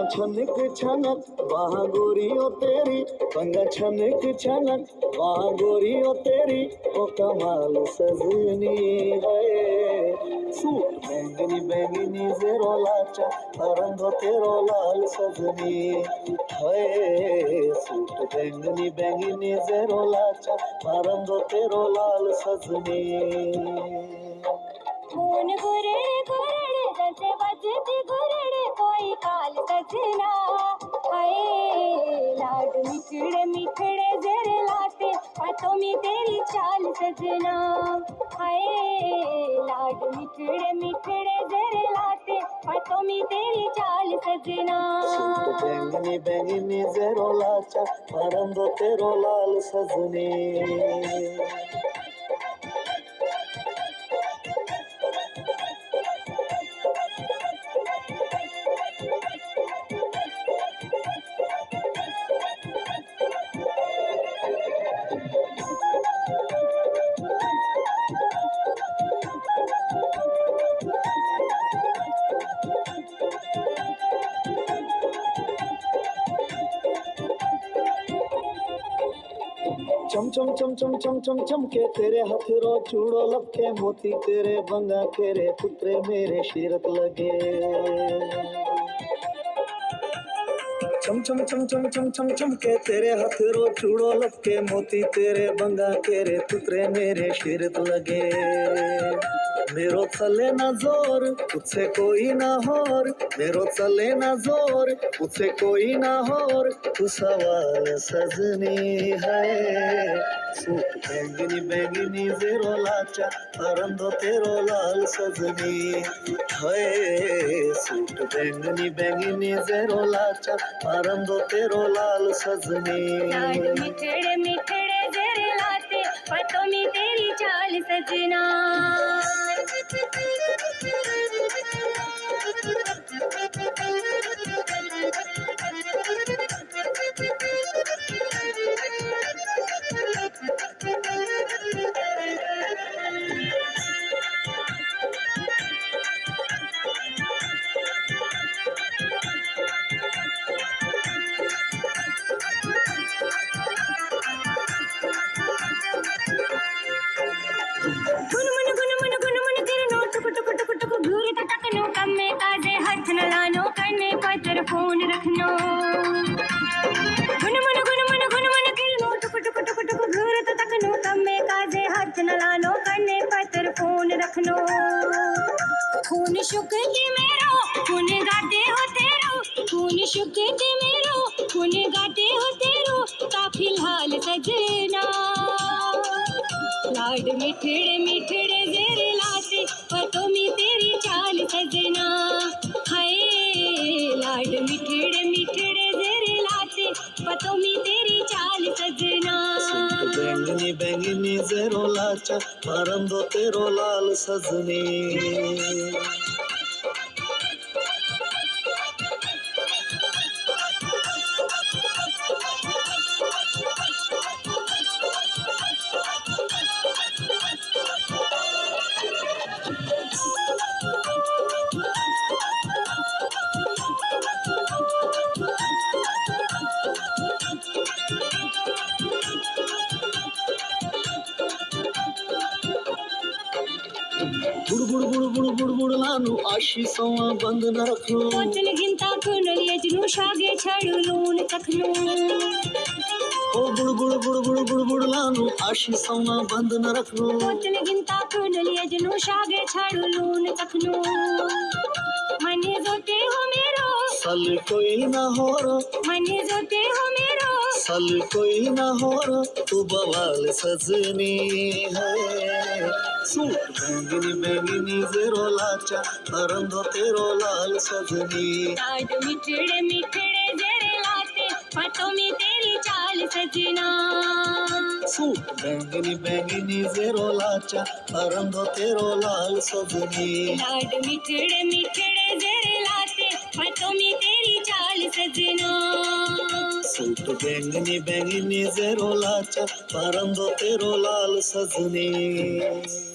छनक छनक वहाँ गोरी ओ तेरी, पंगा छनक छनक वहाँ गोरी ओ तेरी, ओ कमाल सजनी है। सूट बैंगनी बैंगनी जेरो लाचा, रंग तेरो लाल सजनी है। सूट बैंगनी बैंगनी जेरो लाचा, रंग तेरो लाल सजनी। खून गुरड़ गुरड़ जैसे बजती गुरड़ कोई काल सजना, हाय लाड मिठड़े मिठड़े जरे लाते हाथों में तेरी चाल सजना, हाय लाड मिठड़े मिठड़े जरे लाते हाथों में तेरी चाल सजना। सूट बैंगनी बैंगनी जेरो लाचा, रंग तेरो लाल सजनी। चम चम चम चम चम चम चमके तेरे हथरो चूड़ो लपके, मोती तेरे बंगा केरे पुत्रे मेरे शीरत लगे। चम चम चम चम चम चम चमके तेरे हथरो चूड़ो लपके, मोती तेरे बंगा केरे पुत्रे मेरे शीरत लगे। मेरो चले ना जोर मुझसे कोई ना होर, मेरो चले ना जोर मुझसे कोई ना होर, तू सवाल सजनी है। सूट बैंगनी बैंगनी जेरो लाचा, रंग तेरो लाल सजनी है। सूट बैंगनी बैंगनी जेरो लाचा, रंग तेरो लाल सजनी। लाड मिठड़े मिठड़े जरे लाते हाथों में तेरी चाल सजना। फोन रखनो गुन मन किरनो टुक टुक टुक टुक घूर तो तकनो कम्मे काजे हाथ न लानो करने पत्र फोन रखनो। खून शुक्ति मेरो खून गाते हो तेरो, खून शुक्ति मेरो खून गाते हो तेरो, का फिलहाल सजना। लाड मिठड़े मिठड़े जेरे लाते पतों में तेरी चाल सजना, हाय लाड मिठड़े मिठड़े जेरे लाते पतों में तेरी चाल सजना। सूट बैंगनी बैंगनी जेरो लाचा, रंग तेरो लाल सजनी। बुड़ बुड़ बुड़ बुड़ बुड़ बुड़ लानु आशीषों बंद न रखो, बोतल गिनता खुनल यजनु शागे छाड़ू लून तखनो। ओ बुड़ बुड़ बुड़ बुड़ बुड़ बुड़ लानु आशीषों बंद न रखो, बोतल गिनता खुनल यजनु शागे छाड़ू लून तखनो। मने जोते हो मेरो सल कोई ना होरो, मने जोते हो मेरो सल कोई ना होरो, तू बवाल सजनी है। सूट बैंगनी बैंगनी जेरो लाचा, रंग तेरो लाल सजनी। लाड मिठड़े मिठड़े जरे लाते हाथों में तेरी चाल सजना। सूट बैंगनी बैंगनी जेरो लाचा, रंग तेरो लाल सजनी। लाड मिठड़े मिठड़े जरे लाते हाथों में तेरी चाल सजना। सूट बैंगनी बैंगनी जेरो लाचा, रंग तेरो लाल सजनी।